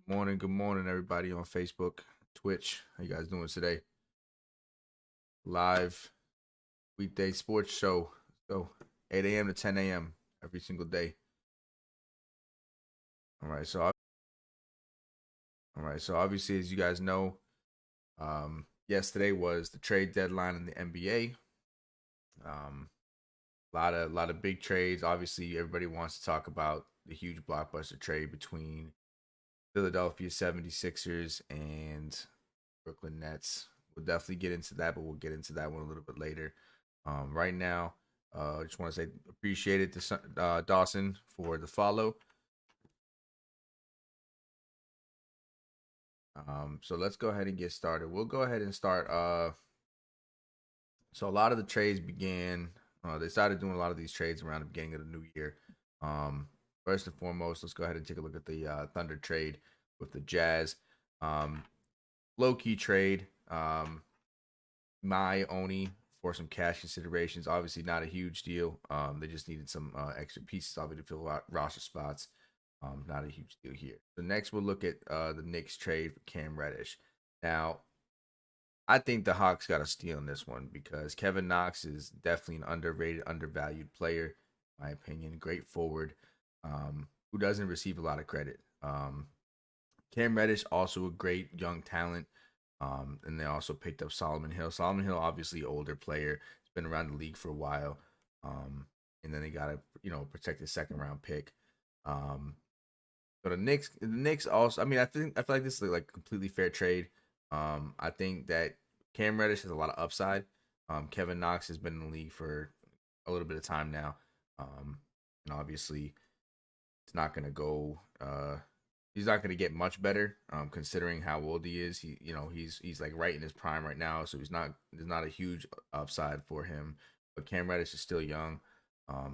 Good morning, everybody on Facebook, Twitch. How you guys doing today? Live weekday sports show. So 8 a.m. to 10 a.m. every single day. All right. So obviously, as you guys know, yesterday was the trade deadline in the NBA. A lot of big trades. Obviously, everybody wants to talk about the huge blockbuster trade between Philadelphia 76ers and Brooklyn Nets. We'll definitely get into that, but we'll get into that one a little bit later. Right now, I just want to say appreciate it to Dawson for the follow. So let's go ahead and get started. We'll go ahead and start. So a lot of the trades began. They started doing a lot of these trades around the beginning of the new year. First and foremost, let's go ahead and take a look at the Thunder trade with the Jazz. Low key trade. My Oni for some cash considerations. Obviously, not a huge deal. They just needed some extra pieces of it to fill out roster spots. Not a huge deal here. So next, we'll look at the Knicks trade for Cam Reddish. Now, I think the Hawks got a steal in this one because Kevin Knox is definitely an underrated, undervalued player, in my opinion. Great forward, who doesn't receive a lot of credit. Cam Reddish also a great young talent. And they also picked up Solomon Hill. Solomon Hill, obviously older player, has been around the league for a while. And then they got to protect the second round pick. So the Knicks also. I mean, I feel like this is like a completely fair trade. I think that Cam Reddish has a lot of upside. Kevin Knox has been in the league for a little bit of time now, and obviously it's not going to go. He's not going to get much better, considering how old he is. He's like right in his prime right now, so there's not a huge upside for him. But Cam Reddish is still young, a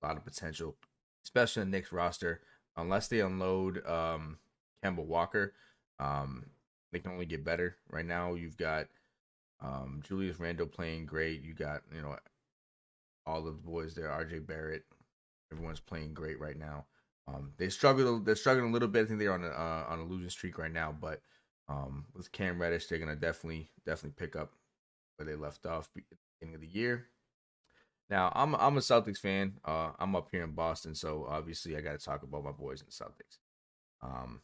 lot of potential, especially in the Knicks roster. Unless they unload Kemba Walker, they can only get better. Right now, you've got Julius Randle playing great. You got all the boys there, R.J. Barrett. Everyone's playing great right now. They're struggling a little bit. I think they're on a losing streak right now, but with Cam Reddish, they're gonna definitely pick up where they left off at the beginning of the year. Now, I'm a Celtics fan. I'm up here in Boston, so obviously I got to talk about my boys in the Celtics. Um,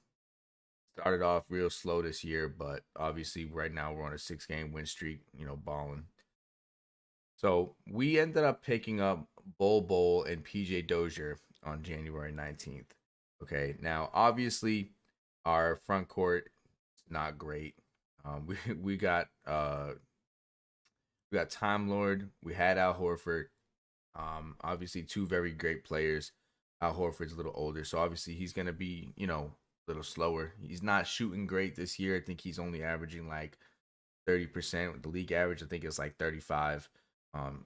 Started off real slow this year, but obviously right now we're on a 6 game win streak. Balling. So we ended up picking up Bol and PJ Dozier on January 19th. Okay, now obviously our front court is not great. We got Time Lord. We had Al Horford. Obviously two very great players. Al Horford's a little older, so obviously he's gonna be a little slower. He's not shooting great this year. I think he's only averaging like 30%. The league average I think is like 35. Um,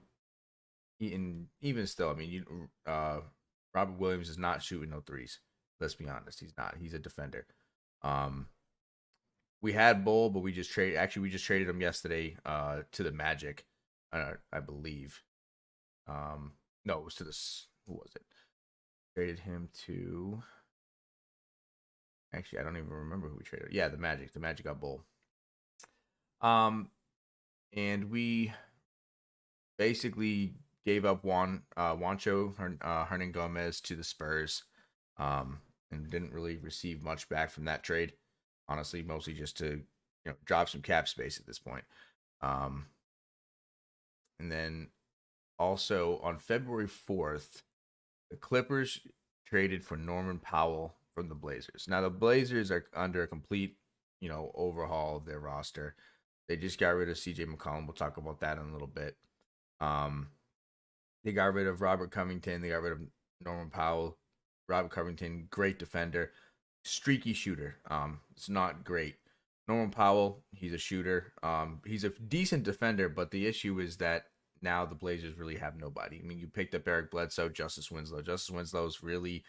and even still, I mean, Robert Williams is not shooting no threes. Let's be honest, he's not. He's a defender. Um, we had Bull, but we just traded him yesterday to the Magic, I believe. No, it was to the who was it? Traded him to. Actually, I don't even remember who we traded. Yeah, the Magic. The Magic got Bull. And we basically gave up Juancho Hernan Gomez to the Spurs, and didn't really receive much back from that trade. Honestly, mostly just to drop some cap space at this point. Um, and then also on February 4th, the Clippers traded for Norman Powell from the Blazers. Now the Blazers are under a complete overhaul of their roster. They just got rid of CJ McCollum. We'll talk about that in a little bit. They got rid of Robert Covington. They got rid of Norman Powell. Robert Covington, great defender, streaky shooter. It's not great. Norman Powell, he's a shooter. He's a decent defender, but the issue is that now the Blazers really have nobody. I mean, you picked up Eric Bledsoe, Justice Winslow. Justice Winslow is really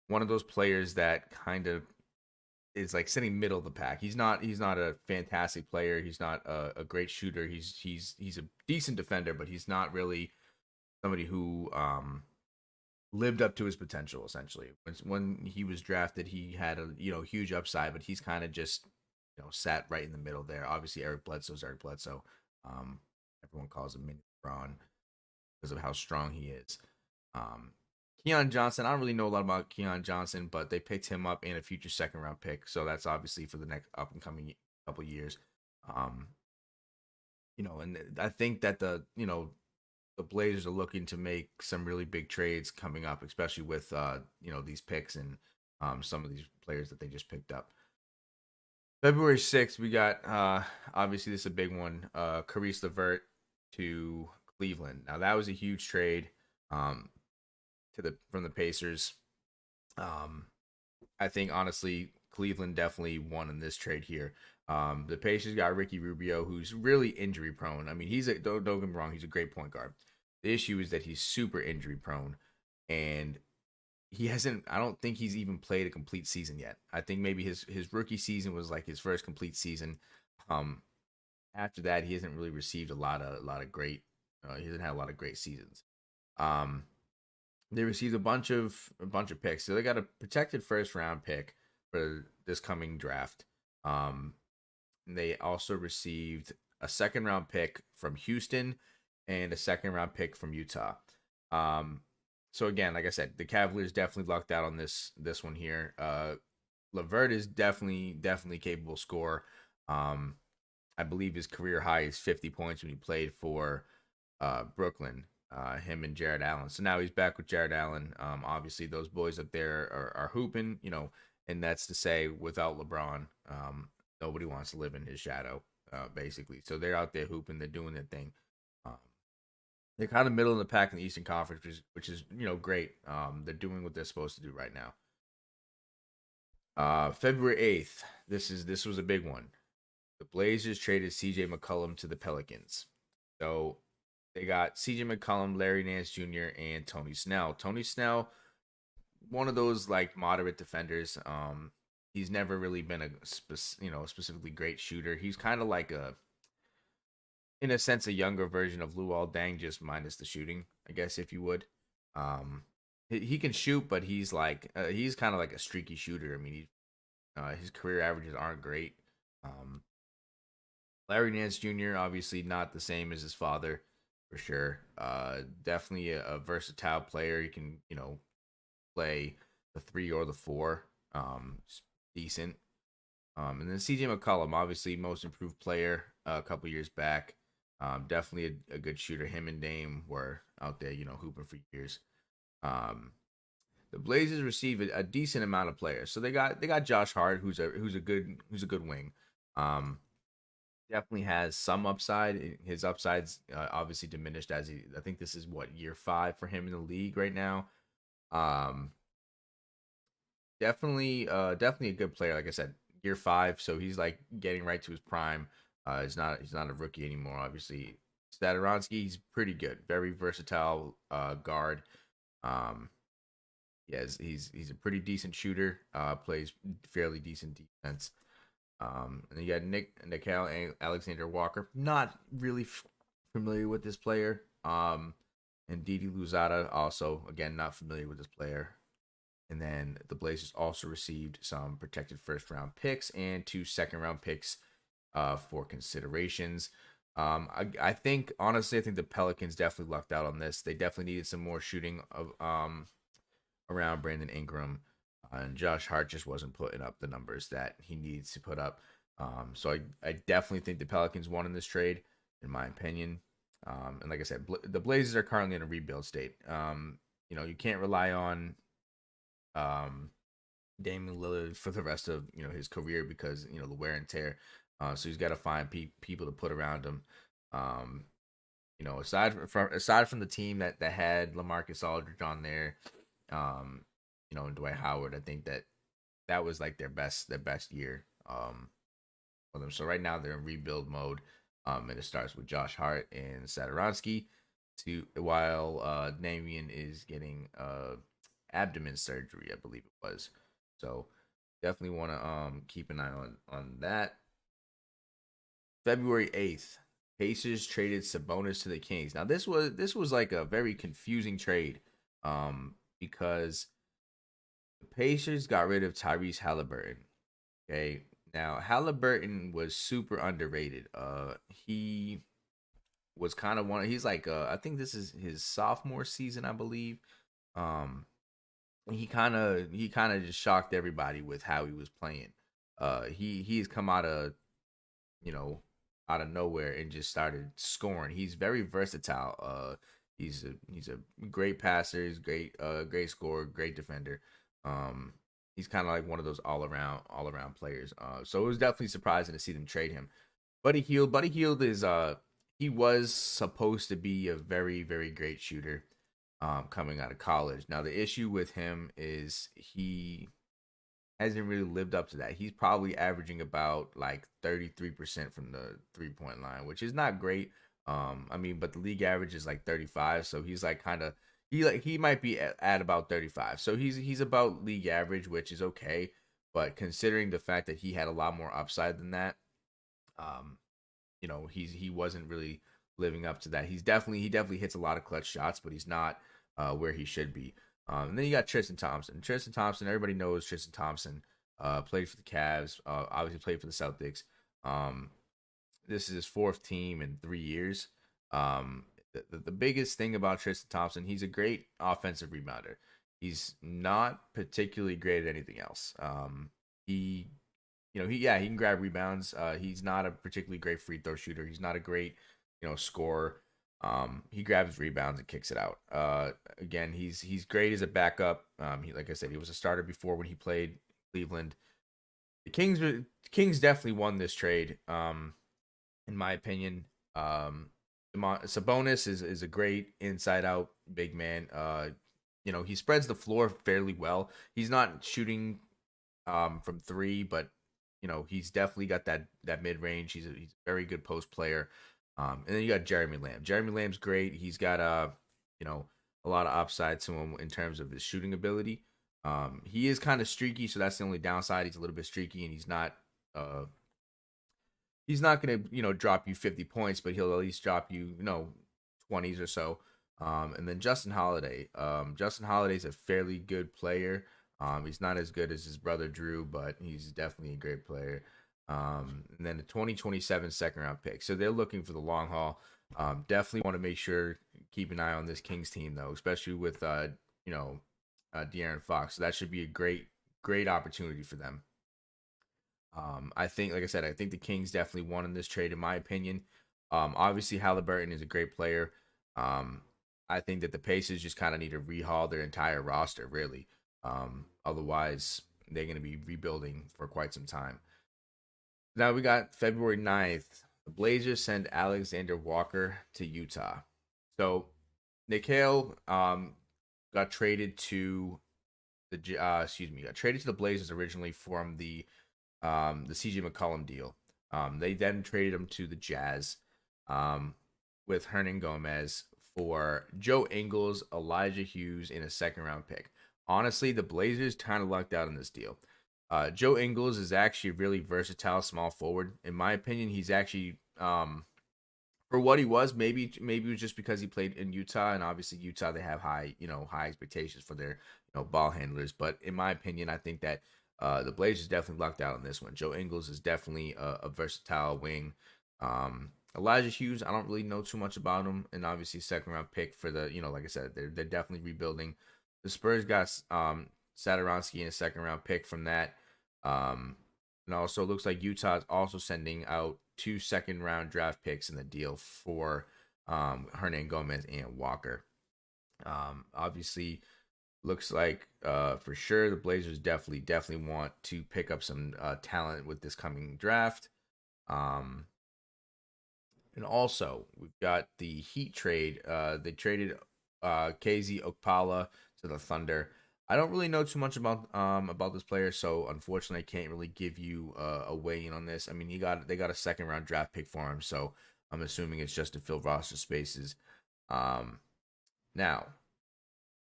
one of those players that kind of is like sitting middle of the pack. He's not a fantastic player. He's not a great shooter. He's a decent defender, but he's not really somebody who lived up to his potential essentially. When he was drafted, he had a huge upside, but he's kind of just sat right in the middle there. Obviously, Eric Bledsoe's Eric Bledsoe. Um, Everyone calls him Mini LeBron because of how strong he is. Um, Keon Johnson, I don't really know a lot about Keon Johnson, but they picked him up in a future second round pick, so that's obviously for the next up and coming couple years. Um, and I think that the Blazers are looking to make some really big trades coming up, especially with these picks and some of these players that they just picked up. February 6th, we got obviously this is a big one. Caris LeVert to Cleveland. Now that was a huge trade from the Pacers. Um, I think honestly, Cleveland definitely won in this trade here. The Pacers got Ricky Rubio, who's really injury prone. I mean, don't get me wrong, he's a great point guard. The issue is that he's super injury prone, and he hasn't. I don't think he's even played a complete season yet. I think maybe his rookie season was like his first complete season. Um, After that, he hasn't really received a lot of great. He hasn't had a lot of great seasons. Um, they received a bunch of picks. So they got a protected first round pick for this coming draft. And they also received a second round pick from Houston and a second round pick from Utah. Um, so again, like I said, the Cavaliers definitely lucked out on this one here. LeVert is definitely capable scorer. Um, I believe his career high is 50 points when he played for Brooklyn, him and Jared Allen. So now he's back with Jared Allen. Obviously, those boys up there are hooping, and that's to say, without LeBron, nobody wants to live in his shadow, basically. So they're out there hooping, they're doing their thing. Um, they're kind of middle of the pack in the Eastern Conference, which is great. They're doing what they're supposed to do right now. February 8th. This was a big one. The Blazers traded CJ McCollum to the Pelicans. So they got CJ McCollum, Larry Nance Jr., and Tony Snell. Tony Snell, one of those like moderate defenders. He's never really been a specifically great shooter. He's kind of like in a sense, a younger version of Luol Deng, just minus the shooting, I guess, if you would. Um, he can shoot, but he's kind of like a streaky shooter. I mean, his career averages aren't great. Um, Larry Nance Jr. obviously not the same as his father, for sure. Definitely a versatile player. He can play the three or the four. Decent. And then CJ McCollum, obviously most improved player a couple years back. Definitely a good shooter. Him and Dame were out there, hooping for years. Um, the Blazers receive a decent amount of players, so they got Josh Hart, who's a good wing. Um, Definitely has some upside. His upside's obviously diminished as I think this is what year 5 for him in the league right now. Um, definitely a good player. Like I said, year 5, so he's like getting right to his prime. He's not a rookie anymore. Obviously, Staturansky, he's pretty good, very versatile guard. Um, he's a pretty decent shooter. Plays fairly decent defense. And then you got Nickel Alexander Walker. Not really familiar with this player. And Didi Luzada, also again not familiar with this player. And then the Blazers also received some protected first round picks and 2 second round picks for considerations. I think honestly, I think the Pelicans definitely lucked out on this. They definitely needed some more shooting of around Brandon Ingram, and Josh Hart just wasn't putting up the numbers that he needs to put up. So I definitely think the Pelicans won in this trade, in my opinion. And like I said, the Blazers are currently in a rebuild state. You can't rely on Damian Lillard for the rest of his career because the wear and tear. So he's got to find people to put around him. Um, aside from the team that had LaMarcus Aldridge on there, um, and Dwight Howard, I think that was like their best year for them. So right now they're in rebuild mode. And it starts with Josh Hart and Satoransky, while Damian is getting abdomen surgery, I believe it was. So definitely want to keep an eye on that. February 8th, Pacers traded Sabonis to the Kings. Now this was like a very confusing trade, because the Pacers got rid of Tyrese Halliburton. Okay. Now Halliburton was super underrated. He was kind of he's like I think this is his sophomore season, I believe. Um he kind of just shocked everybody with how he was playing. He's come out of, you know, out of nowhere and just started scoring. He's very versatile. He's a great passer. He's great scorer, great defender. Um, he's kind of like one of those all around players. So it was definitely surprising to see them trade him. Buddy Hield is he was supposed to be a very very great shooter. Coming out of college. Now the issue with him is he hasn't really lived up to that. He's probably averaging about like 33% from the 3-point line, which is not great. I mean, but the league average is like 35, so he's like kind of he might be at about 35. So he's about league average, which is okay, but considering the fact that he had a lot more upside than that, um he wasn't really living up to that. He definitely hits a lot of clutch shots, but he's not where he should be. And then you got Tristan Thompson. Tristan Thompson, everybody knows Tristan Thompson. Played for the Cavs. Obviously played for the Celtics. This is his fourth team in 3 years. The biggest thing about Tristan Thompson, he's a great offensive rebounder. He's not particularly great at anything else. He he can grab rebounds. He's not a particularly great free throw shooter. He's not a great, scorer. He grabs rebounds and kicks it out. Again, he's great as a backup. Like I said, he was a starter before when he played Cleveland. The Kings definitely won this trade. In my opinion, Sabonis is a great inside out big man. He spreads the floor fairly well. He's not shooting from three, but he's definitely got that mid range. He's a very good post player. And then you got Jeremy Lamb. Jeremy Lamb's great. He's got a lot of upside to him in terms of his shooting ability. He is kind of streaky, so that's the only downside. He's a little bit streaky, and he's not gonna drop you 50 points, but he'll at least drop you 20s or so. And then Justin Holiday. Justin Holiday's a fairly good player. He's not as good as his brother Drew, but he's definitely a great player. And then the 2027 second round pick. So they're looking for the long haul. Definitely want to make sure keep an eye on this Kings team though, especially with De'Aaron Fox. So that should be a great opportunity for them. I think, like I said, I think the Kings definitely won in this trade, in my opinion. Obviously Halliburton is a great player. I think that the Pacers just kind of need to rehaul their entire roster, really. Otherwise, they're going to be rebuilding for quite some time. Now we got February 9th. The Blazers send Alexander Walker to Utah. So Nikhil got traded to the Blazers originally from the CJ McCollum deal. They then traded him to the Jazz with Hernan Gomez for Joe Ingles, Elijah Hughes, and a second round pick. Honestly, the Blazers kind of lucked out in this deal. Joe Ingles is actually a really versatile small forward. In my opinion, he's actually for what he was. Maybe it was just because he played in Utah, and obviously Utah, they have high expectations for their ball handlers. But in my opinion, I think that the Blazers definitely lucked out on this one. Joe Ingles is definitely a versatile wing. Elijah Hughes, I don't really know too much about him, and obviously second round pick for the like I said, they're definitely rebuilding. The Spurs got Satoransky in a second round pick from that. And also looks like Utah is also sending out 2 second round draft picks in the deal for Hernan Gomez and Walker. Obviously looks like for sure the Blazers definitely want to pick up some talent with this coming draft. And also we've got the Heat trade. They traded KZ Okpala to the Thunder. I don't really know too much about this player, so unfortunately, I can't really give you a weigh in on this. I mean, they got a second round draft pick for him, so I'm assuming it's just to fill roster spaces. Now,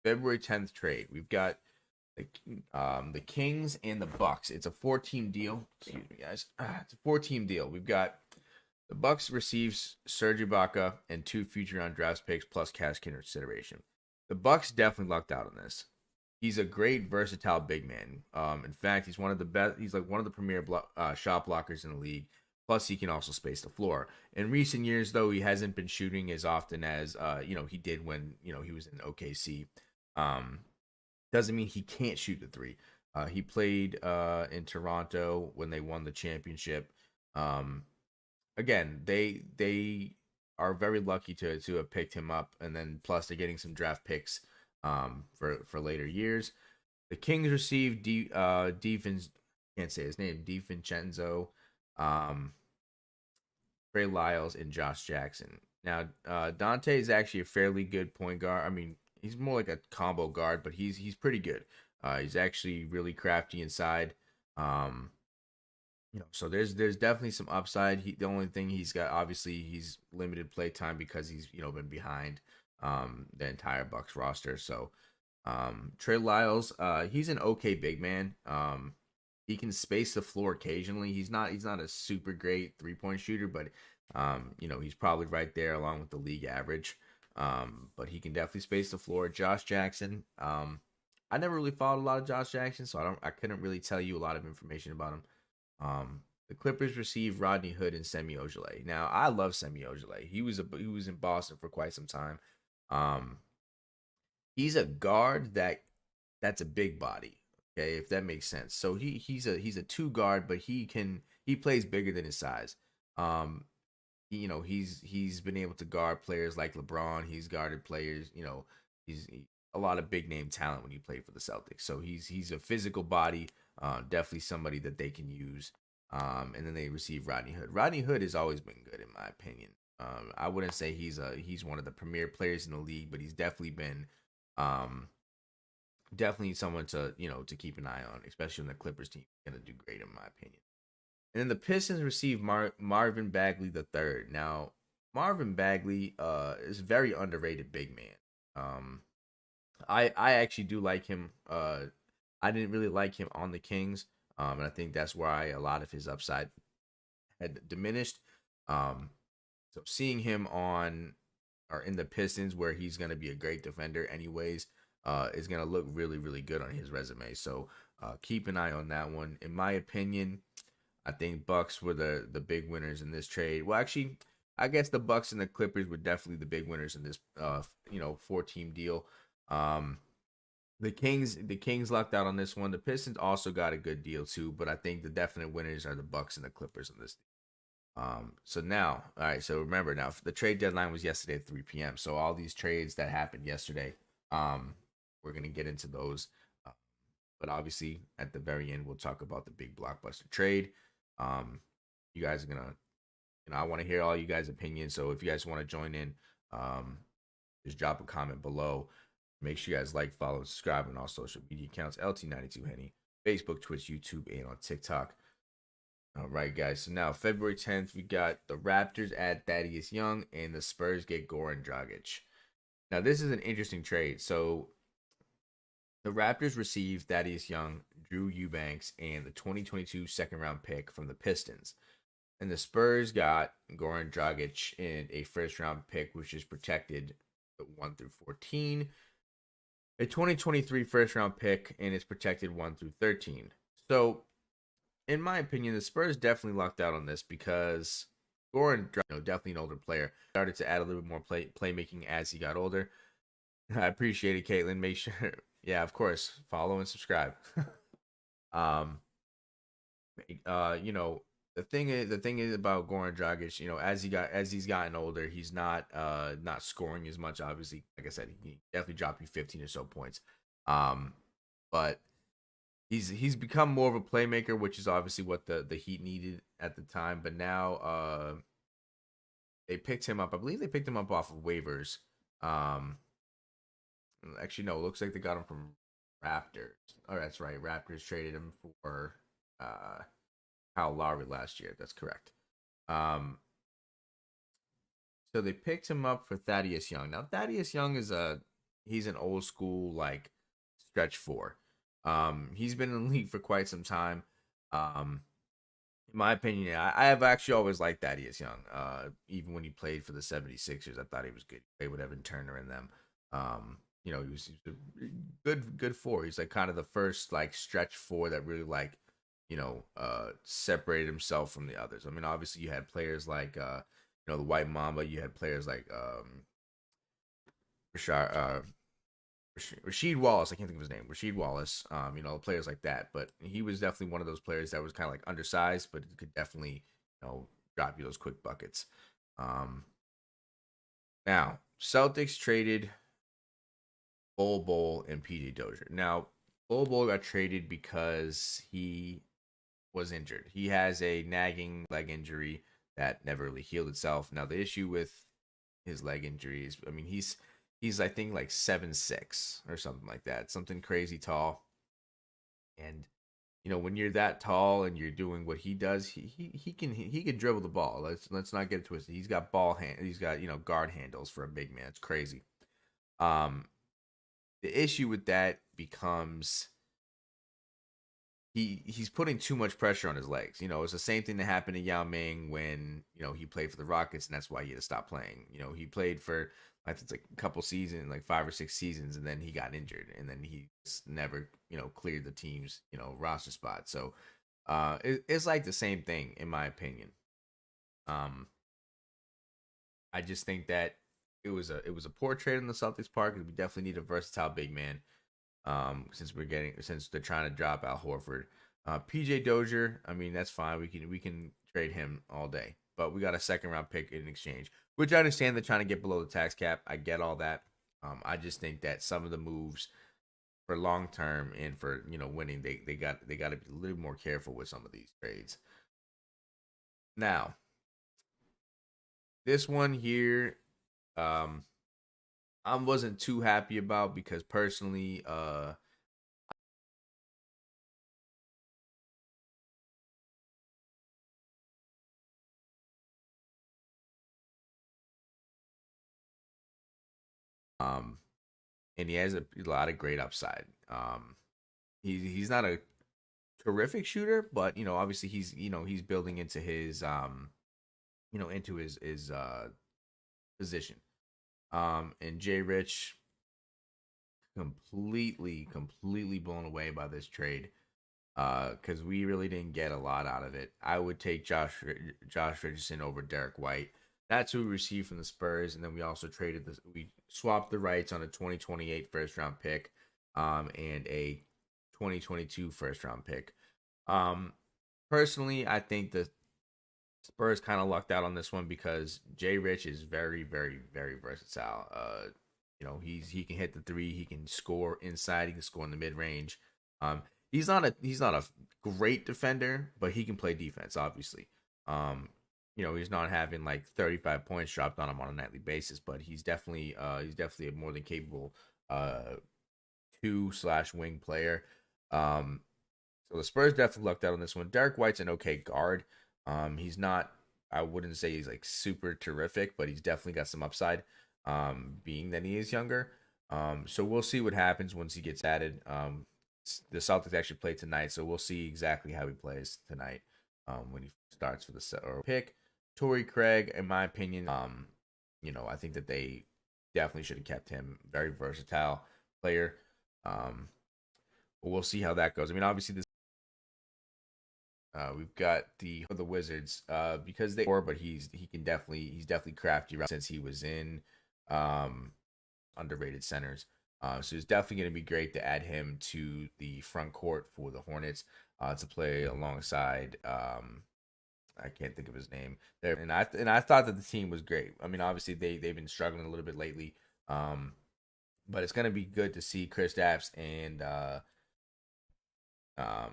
February 10th trade, we've got the Kings and the Bucks. It's a 4-team deal. Excuse me, guys. It's a 4-team deal. We've got the Bucks receives Serge Ibaka and 2 future round draft picks plus cash consideration. The Bucks definitely lucked out on this. He's a great versatile big man. In fact, he's one of the best. He's like one of the premier shot blockers in the league. Plus, he can also space the floor. In recent years, though, he hasn't been shooting as often as he did when he was in OKC. Um, doesn't mean he can't shoot the three. He played in Toronto when they won the championship. Um, Again, they are very lucky to have picked him up, and then plus they're getting some draft picks for later years. The Kings received can't say his name, DiVincenzo, um, Trey Lyles, and Josh Jackson. Now, Dante is actually a fairly good point guard. I mean, he's more like a combo guard, but he's pretty good. He's actually really crafty inside. Um, so there's definitely some upside. The only thing he's got, obviously, he's limited play time because he's been behind the entire Bucks roster. So Trey Lyles, he's an okay big man. He can space the floor occasionally. He's not a super great 3-point shooter, but he's probably right there along with the league average. But he can definitely space the floor. Josh Jackson, I never really followed a lot of Josh Jackson, so I couldn't really tell you a lot of information about him. The Clippers received Rodney Hood and Semi Ojeleye. Now, I love Semi Ojeleye. He was in Boston for quite some time. Um, he's a guard that's a big body. Okay, if that makes sense. So he's a two guard, but he plays bigger than his size. Um, he's been able to guard players like LeBron. He's guarded players. He's a lot of big name talent when he played for the Celtics. So he's a physical body. Definitely somebody that they can use. And then they receive Rodney Hood. Rodney Hood has always been good in my opinion. I wouldn't say he's one of the premier players in the league, but he's definitely been definitely someone to keep an eye on, especially when the Clippers team is going to do great in my opinion. And then the Pistons received Marvin Bagley the third. Now Marvin Bagley is a very underrated big man. I actually do like him. I didn't really like him on the Kings, and I think that's why a lot of his upside had diminished. So seeing him on or in the Pistons, where he's going to be a great defender, anyways, is going to look really, really good on his resume. So keep an eye on that one. In my opinion, I think Bucks were the big winners in this trade. Well, actually, I guess the Bucks and the Clippers were definitely the big winners in this 4-team deal. The Kings lucked out on this one. The Pistons also got a good deal too, but I think the definite winners are the Bucks and the Clippers in this. So now, all right. So remember now, the trade deadline was yesterday at 3 p.m. So all these trades that happened yesterday, we're gonna get into those. But obviously, at the very end, we'll talk about the big blockbuster trade. You guys are gonna, I want to hear all you guys' opinions. So if you guys want to join in, just drop a comment below. Make sure you guys like, follow, and subscribe on all social media accounts. LT92Henny, Facebook, Twitch, YouTube, and on TikTok. All right, guys. So now, February 10th, we got the Raptors add Thaddeus Young, and the Spurs get Goran Dragic. Now, this is an interesting trade. So, the Raptors received Thaddeus Young, Drew Eubanks, and the 2022 second-round pick from the Pistons. And the Spurs got Goran Dragic in a first-round pick, which is protected 1 through 14. A 2023 first-round pick, and it's protected 1 through 13. So, in my opinion, the Spurs definitely lucked out on this because Goran, definitely an older player, started to add a little bit more playmaking as he got older. I appreciate it, Caitlin. Make sure, yeah, of course, follow and subscribe. The thing is about Goran Dragic, as he's gotten older, he's not scoring as much. Obviously, like I said, he definitely dropped you 15 or so points. But he's become more of a playmaker, which is obviously what the Heat needed at the time. But now they picked him up. I believe they picked him up off of waivers. Actually, no, it looks like they got him from Raptors. Oh, that's right. Raptors traded him for Kyle Lowry last year. That's correct. So they picked him up for Thaddeus Young. Now, Thaddeus Young he's an old school like stretch four. He's been in the league for quite some time. In my opinion, I have actually always liked Thaddeus Young. Even when he played for the 76ers, I thought he was good. He played with Evan Turner and them. He was a good four. He's like kind of the first like stretch four that really like separated himself from the others. I mean, obviously you had players like the White Mamba. You had players like Rashard, Rasheed Wallace. I can't think of his name. Rasheed Wallace. Players like that. But he was definitely one of those players that was kind of like undersized, but could definitely drop you those quick buckets. Um, Now Celtics traded Bol and PJ Dozier. Now Bol got traded because he was injured. He has a nagging leg injury that never really healed itself. Now the issue with his leg injuries, I mean, he's I think like 7'6" or something like that, something crazy tall. And when you're that tall and you're doing what he does, he can dribble the ball. Let's not get it twisted. He's got ball hand. He's got guard handles for a big man. It's crazy. Um, the issue with that becomes he's putting too much pressure on his legs. It's the same thing that happened to Yao Ming when he played for the Rockets, and that's why he had to stop playing. He played for I think it's like a couple seasons, like 5 or 6 seasons, and then he got injured, and then he just never cleared the team's roster spot. So it's like the same thing in my opinion. Um, I just think that it was a poor trade on the Celtics part because we definitely need a versatile big man. Since they're trying to drop Al Horford. PJ Dozier, I mean that's fine. We can trade him all day, but we got a second round pick in exchange, which I understand they're trying to get below the tax cap. I get all that. I just think that some of the moves for long term and for winning, they got to be a little more careful with some of these trades. Now, this one here, um, I wasn't too happy about because personally, um, and he has a lot of great upside. He's not a terrific shooter, but obviously he's building into his into his position. And Jay Rich completely blown away by this trade. Because we really didn't get a lot out of it. I would take Josh Richardson over Derek White. That's who we received from the Spurs, and then we also traded this. We swapped the rights on a 2028 first round pick, and a 2022 first round pick. Um, Personally, I think the Spurs kind of lucked out on this one because Jay Rich is very, very, very versatile. He can hit the three, he can score inside, he can score in the mid range. He's not a great defender, but he can play defense. Obviously, he's not having like 35 points dropped on him on a nightly basis, but he's definitely a more than capable two/wing player. Um, so the Spurs definitely lucked out on this one. Derek White's an okay guard. He's not. I wouldn't say he's like super terrific, but he's definitely got some upside. Being that he is younger. So we'll see what happens once he gets added. The Celtics actually play tonight, so we'll see exactly how he plays tonight. When he starts for the or pick. Torrey Craig, in my opinion, I think that they definitely should have kept him. Very versatile player. But we'll see how that goes. I mean, obviously this. We've got the Wizards because but he's definitely crafty since he was in underrated centers. So it's definitely going to be great to add him to the front court for the Hornets to play alongside. I can't think of his name there, and I thought that the team was great. I mean, obviously they've been struggling a little bit lately, but it's going to be good to see Chris Stapps and um,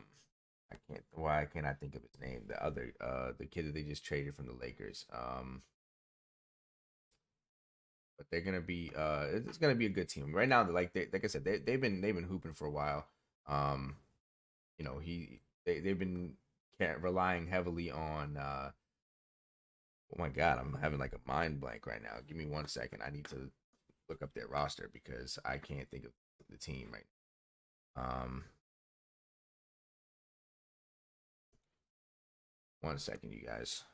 why can't I think of his name? The kid that they just traded from the Lakers. But they're gonna be it's gonna be a good team right now. Like I said, they've been hooping for a while. Um, they've been relying heavily on. Oh my God, I'm having like a mind blank right now. Give me 1 second. I need to look up their roster because I can't think of the team right now. 1 second, you guys.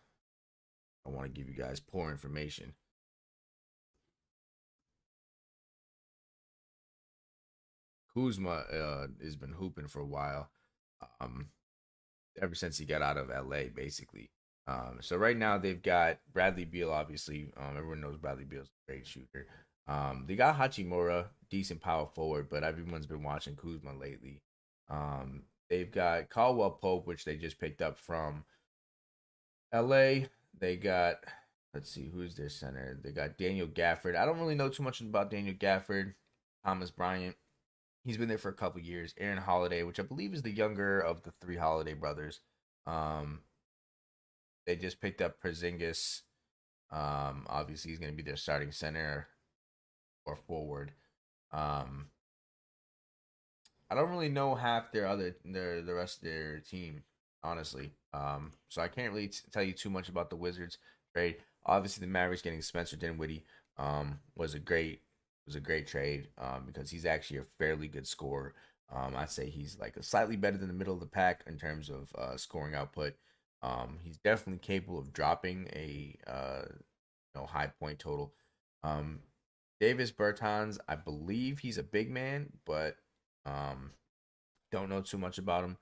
I want to give you guys poor information. Kuzma has been hooping for a while. Um, ever since he got out of LA, basically. So right now they've got Bradley Beal, obviously. Everyone knows Bradley Beal's a great shooter. They got Hachimura, decent power forward, but everyone's been watching Kuzma lately. They've got Caldwell Pope, which they just picked up from LA. They got, let's see, who's their center? They got Daniel Gafford. I don't really know too much about Daniel Gafford. Thomas Bryant. He's been there for a couple years. Aaron Holiday, which I believe is the younger of the three Holiday brothers. Um, they just picked up Porzingis. Obviously, he's going to be their starting center or forward. Um, I don't really know half the rest of their team, honestly. So I can't really tell you too much about the Wizards trade. Obviously, the Mavericks getting Spencer Dinwiddie was a great trade because he's actually a fairly good scorer. I'd say he's like a slightly better than the middle of the pack in terms of scoring output. He's definitely capable of dropping a high point total. Um, Davis Bertans, I believe he's a big man, but um, don't know too much about him.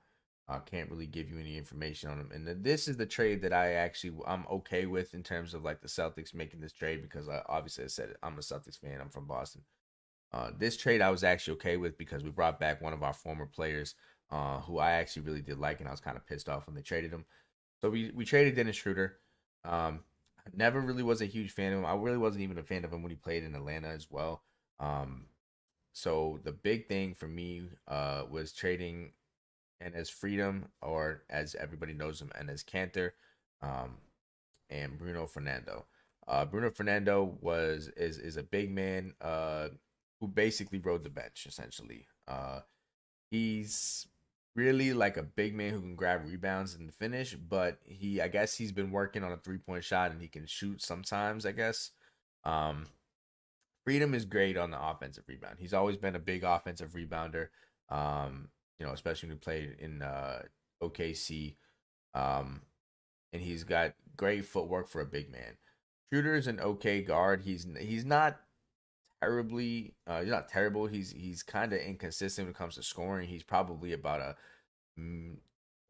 I can't really give you any information on him. And this is the trade that I'm okay with in terms of like the Celtics making this trade because obviously I said it, I'm a Celtics fan. I'm from Boston. This trade I was actually okay with because we brought back one of our former players who I actually really did like, and I was kind of pissed off when they traded him. So we traded Dennis Schroeder. I never really was a huge fan of him. I really wasn't even a fan of him when he played in Atlanta as well. Um, so the big thing for me was trading and as Freedom, or as everybody knows him, and as Cantor, um, and Bruno Fernando. Bruno Fernando is a big man who basically rode the bench essentially. He's really like a big man who can grab rebounds and finish, but I guess he's been working on a 3-point shot and he can shoot sometimes, I guess. Um, Freedom is great on the offensive rebound. He's always been a big offensive rebounder. Especially when he played in OKC. Um, and he's got great footwork for a big man. Shooter is an okay guard. He's not terrible. He's kind of inconsistent when it comes to scoring. He's probably about a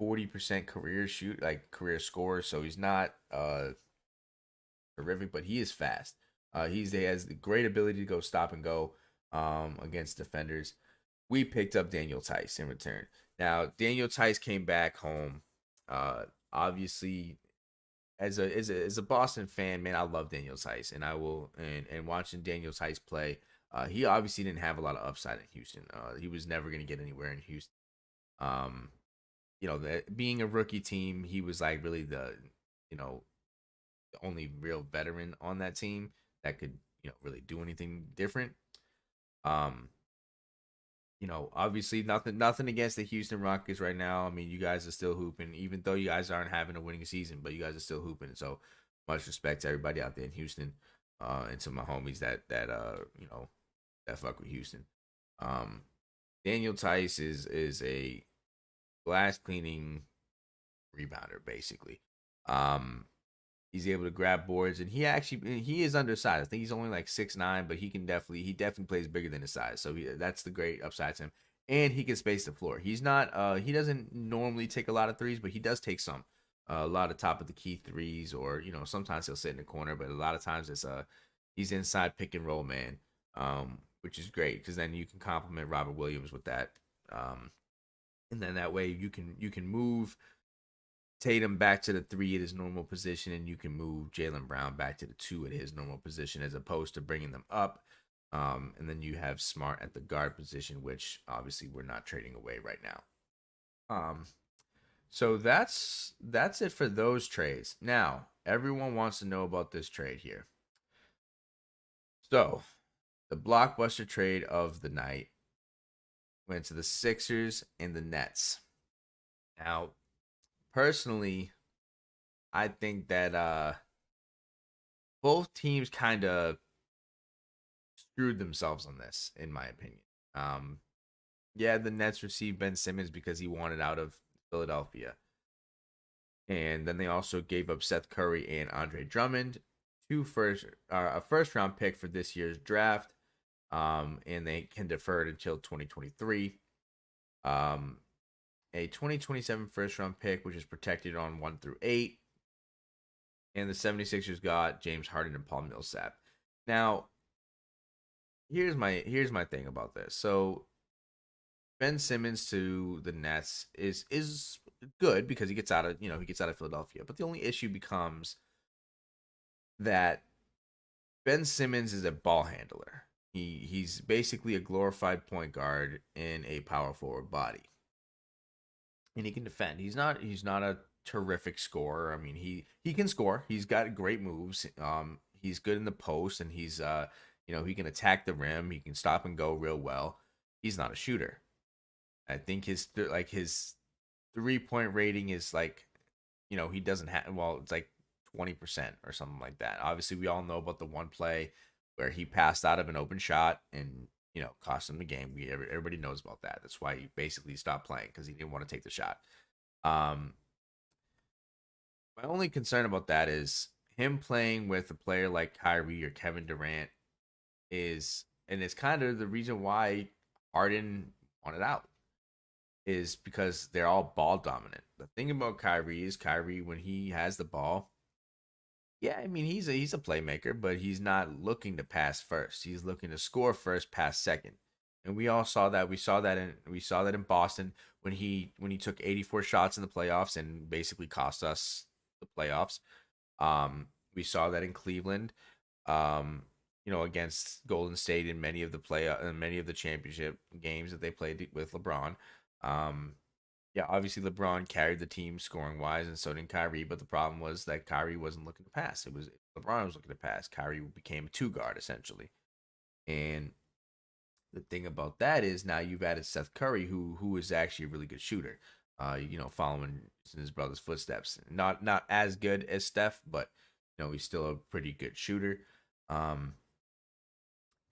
40% career scorer. So he's not terrific, but he is fast. He has the great ability to go stop and go against defenders. We picked up Daniel Tice in return. Now Daniel Tice came back home. Obviously, as a Boston fan, man, I love Daniel Tice, and I will and watching Daniel Tice play. He obviously didn't have a lot of upside in Houston. He was never going to get anywhere in Houston. Um, being a rookie team, he was like really you know the only real veteran on that team that could really do anything different. Um, obviously nothing against the Houston Rockets right now. I mean, you guys are still hooping, even though you guys aren't having a winning season, but you guys are still hooping. So much respect to everybody out there in Houston, and to my homies that fuck with Houston. Um, Daniel Tice is a glass cleaning rebounder, basically. Um, he's able to grab boards, and he is undersized. I think he's only like 6'9", but he definitely plays bigger than his size. So that's the great upside to him. And he can space the floor. He doesn't normally take a lot of threes, but he does take some. A lot of top of the key threes, or sometimes he'll sit in the corner, but a lot of times he's inside pick and roll man, which is great because then you can complement Robert Williams with that, and then that way you can move Tatum back to the 3 at his normal position, and you can move Jaylen Brown back to the 2 at his normal position, as opposed to bringing them up. And then you have Smart at the guard position, which obviously we're not trading away right now. So that's it for those trades. Now everyone wants to know about this trade here. So the blockbuster trade of the night went to the Sixers and the Nets. Now, personally, I think that both teams kind of screwed themselves on this, in my opinion. Yeah, the Nets received Ben Simmons because he wanted out of Philadelphia. And then they also gave up Seth Curry and Andre Drummond, a first round pick for this year's draft, and they can defer it until 2023. Um, a 2027 first round pick, which is protected on 1 through 8. And the 76ers got James Harden and Paul Millsap. Now, here's my thing about this. So Ben Simmons to the Nets is good because he gets out of Philadelphia. But the only issue becomes that Ben Simmons is a ball handler. He's basically a glorified point guard in a power forward body, and he can defend. He's not a terrific scorer. I mean, he can score. He's got great moves. He's good in the post, and he can attack the rim. He can stop and go real well. He's not a shooter. I think his 3-point rating is like, he doesn't have. Well, it's like 20% or something like that. Obviously, we all know about the one play where he passed out of an open shot and cost him the game. Everybody knows about that. That's why he basically stopped playing because he didn't want to take the shot. Um, my only concern about that is him playing with a player like Kyrie or Kevin Durant and it's kind of the reason why Harden wanted out is because they're all ball dominant. The thing about Kyrie is Kyrie, when he has the ball, yeah, I mean he's a playmaker, but he's not looking to pass first. He's looking to score first, pass second. And we all saw that. We saw that in Boston when he took 84 shots in the playoffs and basically cost us the playoffs. We saw that in Cleveland, against Golden State in many of the championship games that they played with LeBron. Um, yeah, obviously LeBron carried the team scoring wise, and so did Kyrie. But the problem was that Kyrie wasn't looking to pass. It was LeBron was looking to pass. Kyrie became a two guard essentially. And the thing about that is now you've added Seth Curry, who is actually a really good shooter. Following in his brother's footsteps. Not as good as Steph, but he's still a pretty good shooter. Um,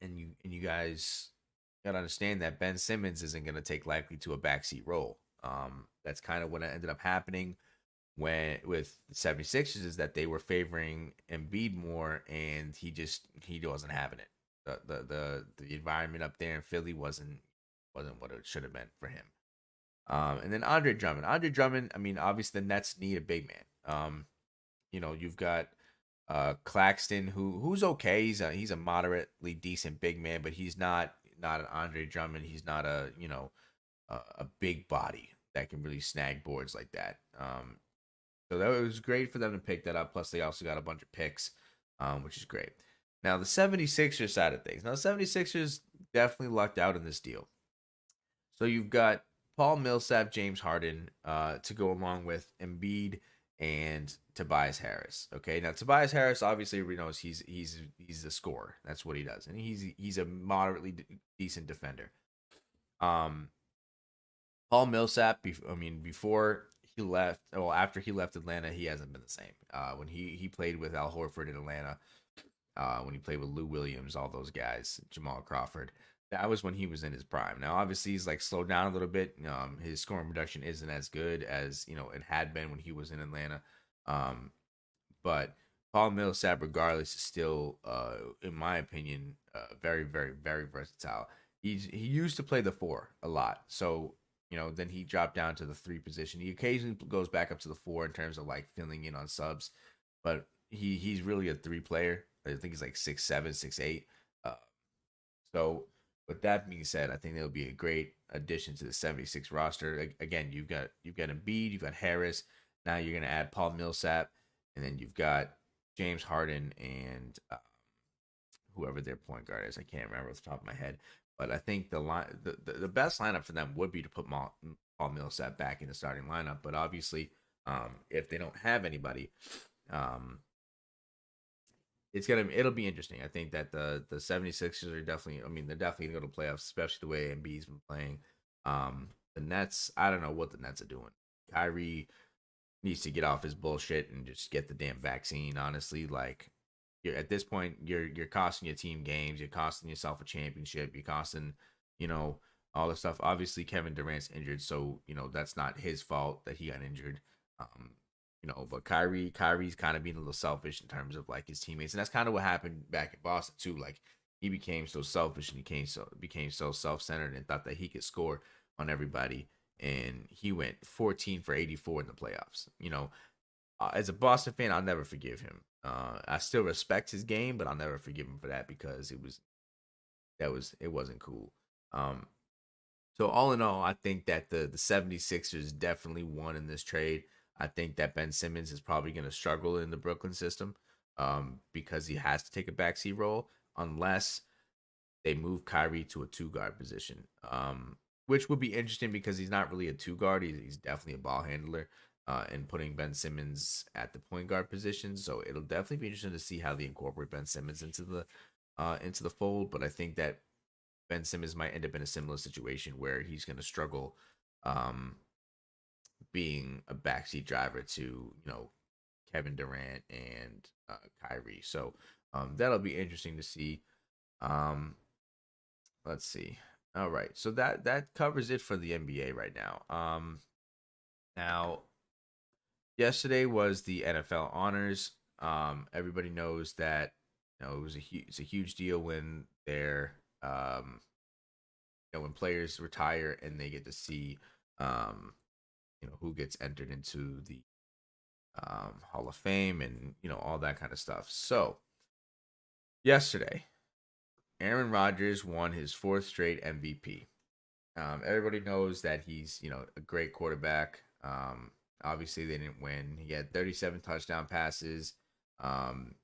and you guys gotta understand that Ben Simmons isn't gonna take likely to a backseat role. That's kind of what ended up happening when with the 76ers is that they were favoring Embiid more, and he wasn't having it. The environment up there in Philly wasn't what it should have been for him. And then Andre Drummond. Andre Drummond, I mean, obviously the Nets need a big man. You've got Claxton, who's okay. He's a moderately decent big man, but he's not an Andre Drummond. He's not a big body that can really snag boards like that. So that was great for them to pick that up. Plus, they also got a bunch of picks, which is great. Now, the 76ers side of things. Now, the 76ers definitely lucked out in this deal. So you've got Paul Millsap, James Harden to go along with Embiid and Tobias Harris. Okay, now Tobias Harris obviously everybody knows he's a scorer. That's what he does, and he's a moderately decent defender. Um, Paul Millsap, before he left, well, after he left Atlanta, he hasn't been the same. When he played with Al Horford in Atlanta, when he played with Lou Williams, all those guys, Jamal Crawford, that was when he was in his prime. Now, obviously, he's like slowed down a little bit. His scoring production isn't as good as it had been when he was in Atlanta. Um, but Paul Millsap, regardless, is still, in my opinion, very, very, very versatile. He used to play the 4 a lot, so then he dropped down to the 3 position. He occasionally goes back up to the 4 in terms of like filling in on subs, but he's really a 3 player. I think he's like 6'7", 6'8". So with that being said, I think it'll be a great addition to the 76 roster. Again, you've got Embiid, you've got Harris. Now you're gonna add Paul Millsap, and then you've got James Harden and whoever their point guard is. I can't remember off the top of my head, but I think the best lineup for them would be to put Paul Millsap back in the starting lineup. But obviously, if they don't have anybody, it'll be interesting. I think that the 76ers are definitely, they're definitely gonna go to playoffs, especially the way Embiid's been playing. The Nets, I don't know what the Nets are doing. Kyrie needs to get off his bullshit and just get the damn vaccine. Honestly, like at this point, you're costing your team games. You're costing yourself a championship. You're costing, all this stuff. Obviously, Kevin Durant's injured, so that's not his fault that he got injured. But Kyrie's kind of being a little selfish in terms of like his teammates, and that's kind of what happened back in Boston too. Like he became so selfish and he became so self-centered and thought that he could score on everybody. And he went 14 for 84 in the playoffs. As a Boston fan, I'll never forgive him. I still respect his game, but I'll never forgive him for that because it wasn't cool. Um, so all in all, I think that the 76ers definitely won in this trade. I think that Ben Simmons is probably going to struggle in the Brooklyn system because he has to take a backseat role unless they move Kyrie to a two guard position, which would be interesting because he's not really a two guard. He's definitely a ball handler, and putting Ben Simmons at the point guard position. So it'll definitely be interesting to see how they incorporate Ben Simmons into the fold. But I think that Ben Simmons might end up in a similar situation where he's going to struggle um, being a backseat driver to Kevin Durant and Kyrie. So that'll be interesting to see. Um, let's see. All right, so that covers it for the NBA right now. Now yesterday was the NFL honors. Everybody knows that it's a huge deal when they're when players retire and they get to see um, who gets entered into the Hall of Fame and all that kind of stuff. So yesterday, Aaron Rodgers won his fourth straight MVP. Everybody knows that he's a great quarterback. Obviously, they didn't win. He had 37 touchdown passes, um,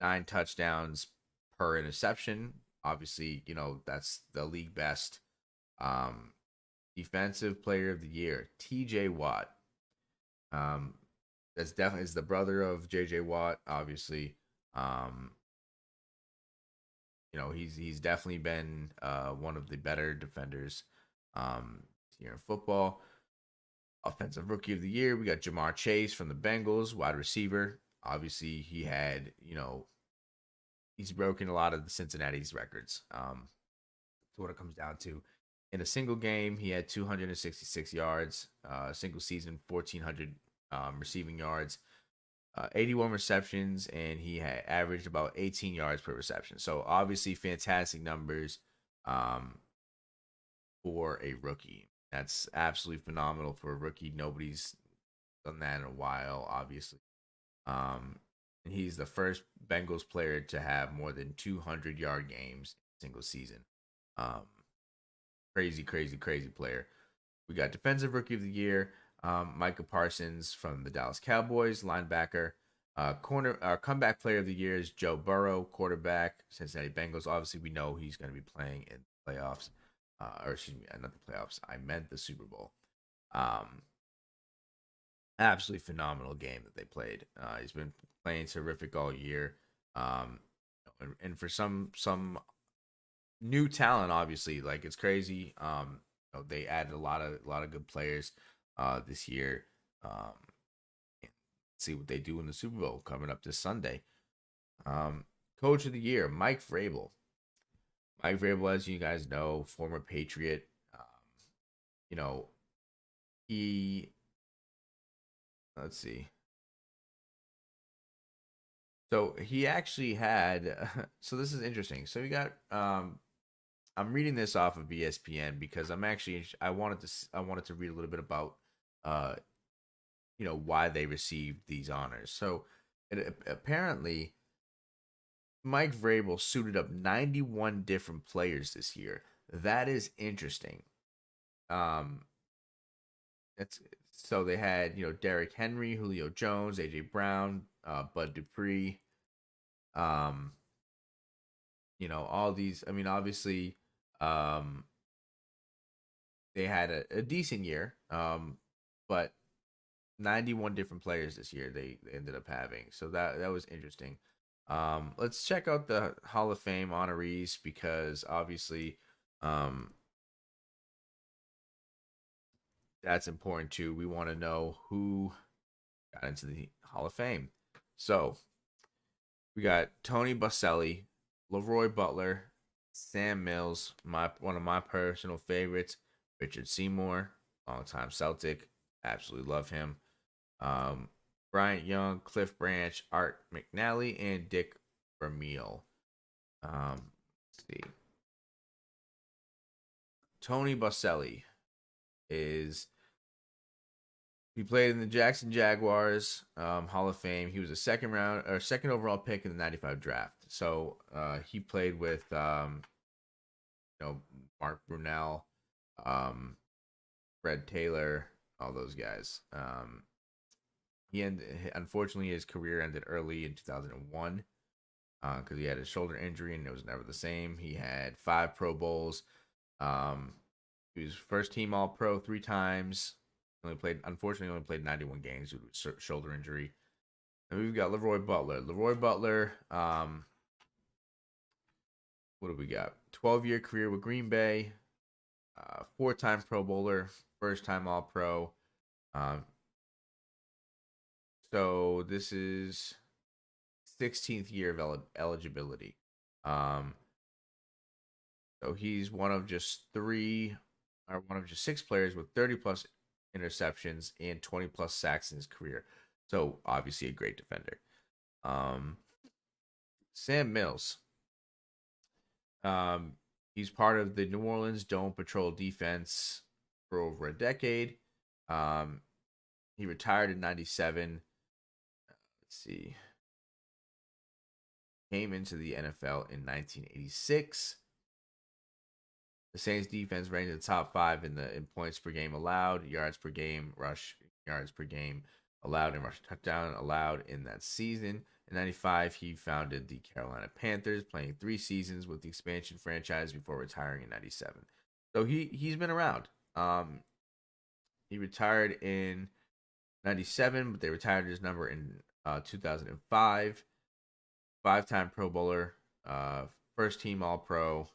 9 touchdowns per interception. Obviously, that's the league best. Um, Defensive Player of the Year, T.J. Watt. Um, that's definitely is the brother of J.J. Watt. Obviously, um, he's definitely been one of the better defenders here in football. Offensive Rookie of the Year, we got Jamar Chase from the Bengals, wide receiver. Obviously, he's broken a lot of the Cincinnati's records. To what it comes down to. In a single game, he had 266 yards, single season, 1,400 receiving yards, 81 receptions, and he had averaged about 18 yards per reception. So obviously, fantastic numbers for a rookie. That's absolutely phenomenal for a rookie. Nobody's done that in a while, obviously. Um, and he's the first Bengals player to have more than 200-yard games in a single season. Um, Crazy, crazy, crazy player. We got Defensive Rookie of the Year, Micah Parsons from the Dallas Cowboys, linebacker. Comeback Player of the Year is Joe Burrow, quarterback, Cincinnati Bengals. Obviously, we know he's going to be playing in the playoffs, or excuse me, not the playoffs. I meant the Super Bowl. Absolutely phenomenal game that they played. He's been playing terrific all year, and for some new talent, obviously, like it's crazy. They added a lot of good players this year. See what they do in the Super Bowl coming up this Sunday. Coach of the Year, Mike Vrabel. Mike Vrabel, as you guys know, former Patriot. You know, he let's see. So he actually had. So this is interesting. So we got. I'm reading this off of ESPN because I wanted to read a little bit about uh why they received these honors. So apparently Mike Vrabel suited up 91 different players this year. That is interesting. Um, it's so they had Derrick Henry, Julio Jones, AJ Brown, Bud Dupree, um, all these. I mean, obviously, um, they had a decent year, but 91 different players this year they ended up having. So that was interesting. Let's check out the Hall of Fame honorees because obviously that's important too. We want to know who got into the Hall of Fame. So we got Tony Baselli, Leroy Butler, Sam Mills, one of my personal favorites, Richard Seymour, longtime Celtic, absolutely love him. Um, Bryant Young, Cliff Branch, Art McNally, and Dick Vermeil. Let's see. Tony Boselli is he played in the Jackson Jaguars Hall of Fame. He was a second overall pick in the '95 draft. So he played with Mark Brunell, um, Fred Taylor, all those guys. Unfortunately his career ended early in 2001 because he had a shoulder injury and it was never the same. He had 5 Pro Bowls. Um, he was first team All Pro 3 times. Unfortunately, only played 91 games due to shoulder injury. And we've got Leroy Butler. Leroy Butler, what do we got? 12-year career with Green Bay, 4-time Pro Bowler, first time All Pro. So this is 16th year of eligibility. So he's one of just 6 players with 30 plus interceptions and 20 plus sacks in his career. So obviously a great defender. Sam Mills. He's part of the New Orleans Dome Patrol defense for over a decade. He retired in '97. Let's see. Came into the NFL in 1986. The Saints defense ranked in the top 5 in points per game allowed, yards per game, rush yards per game allowed, and rush touchdown allowed in that season. In '95, he founded the Carolina Panthers, playing 3 seasons with the expansion franchise before retiring in '97. So he's been around. He retired in '97, but they retired his number in 2005. 5-time Pro Bowler, first team All Pro.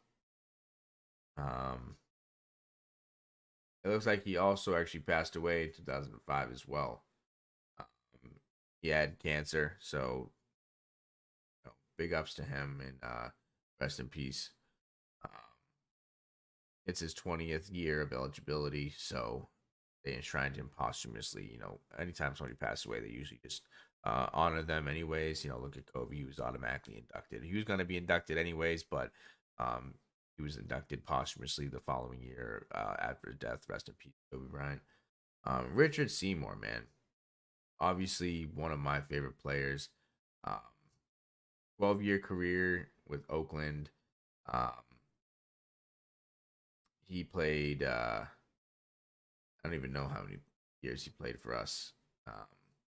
It looks like he also actually passed away in 2005 as well. He had cancer, so big ups to him and rest in peace. It's his 20th year of eligibility, so they enshrined him posthumously. Anytime somebody passes away, they usually just honor them anyways. Look at Kobe; he was automatically inducted. He was going to be inducted anyways, but he was inducted posthumously the following year after his death. Rest in peace, Kobe Bryant. Richard Seymour, man, obviously one of my favorite players. 12-year career with Oakland. He played. I don't even know how many years he played for us,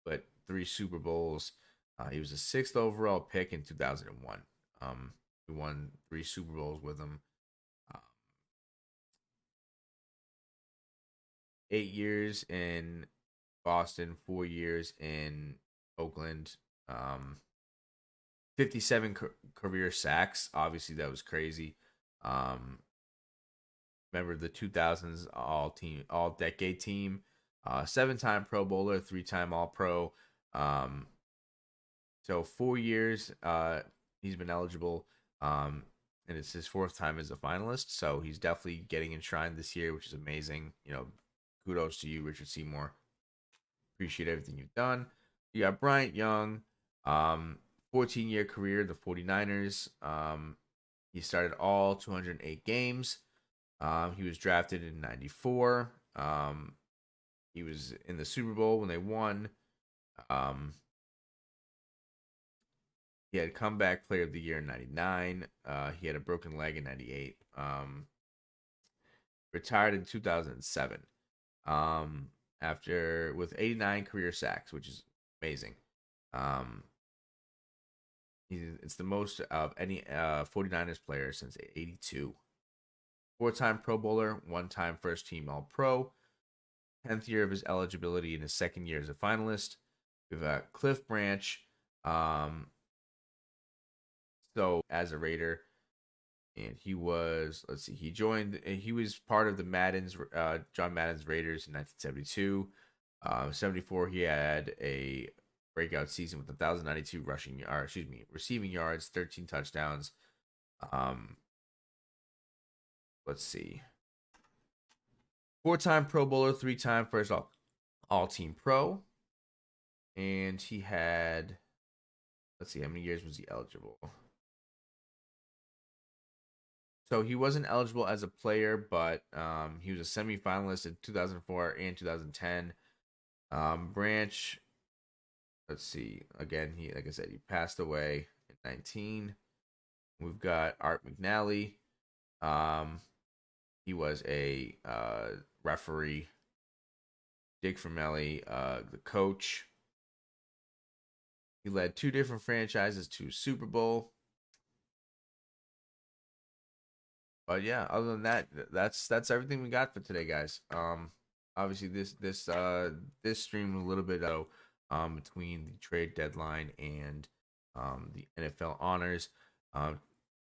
but 3 Super Bowls. He was a 6th overall pick in 2001. We won 3 Super Bowls with him. 8 years in Boston, 4 years in Oakland. 57 career sacks. Obviously, that was crazy. Remember the 2000s all decade team. 7-time Pro Bowler, 3-time All Pro. So 4 years he's been eligible. And it's his 4th time as a finalist. So he's definitely getting enshrined this year, which is amazing. Kudos to you, Richard Seymour. Appreciate everything you've done. You got Bryant Young, 14-year career, the 49ers. He started all 208 games. He was drafted in '94. He was in the Super Bowl when they won. He had comeback player of the year in '99. He had a broken leg in '98. Retired in 2007. After with 89 career sacks, which is amazing. It's the most of any 49ers player since '82. 4-time Pro Bowler, 1-time first team All Pro. 10th year of his eligibility in his 2nd year as a finalist. We've got Cliff Branch. So as a Raider, and he was he was part of the John Madden's Raiders in 1972. 74 he had a breakout season with 1,092 receiving yards, 13 touchdowns. Let's see. 4-time Pro Bowler, 3-time first all team Pro. And he had, let's see, how many years was he eligible? So he wasn't eligible as a player, but he was a semifinalist in 2004 and 2010. Branch, let's see. Again, he like I said, he passed away in 19. We've got Art McNally. Um, he was a referee. Dick Formelli, the coach. He led two different franchises to Super Bowl. But yeah, other than that, that's everything we got for today, guys. Obviously this stream was a little bit between the trade deadline and the NFL honors.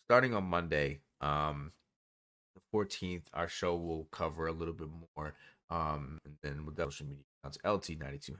Starting on Monday, the 14th, our show will cover a little bit more. And then with social media accounts, LT92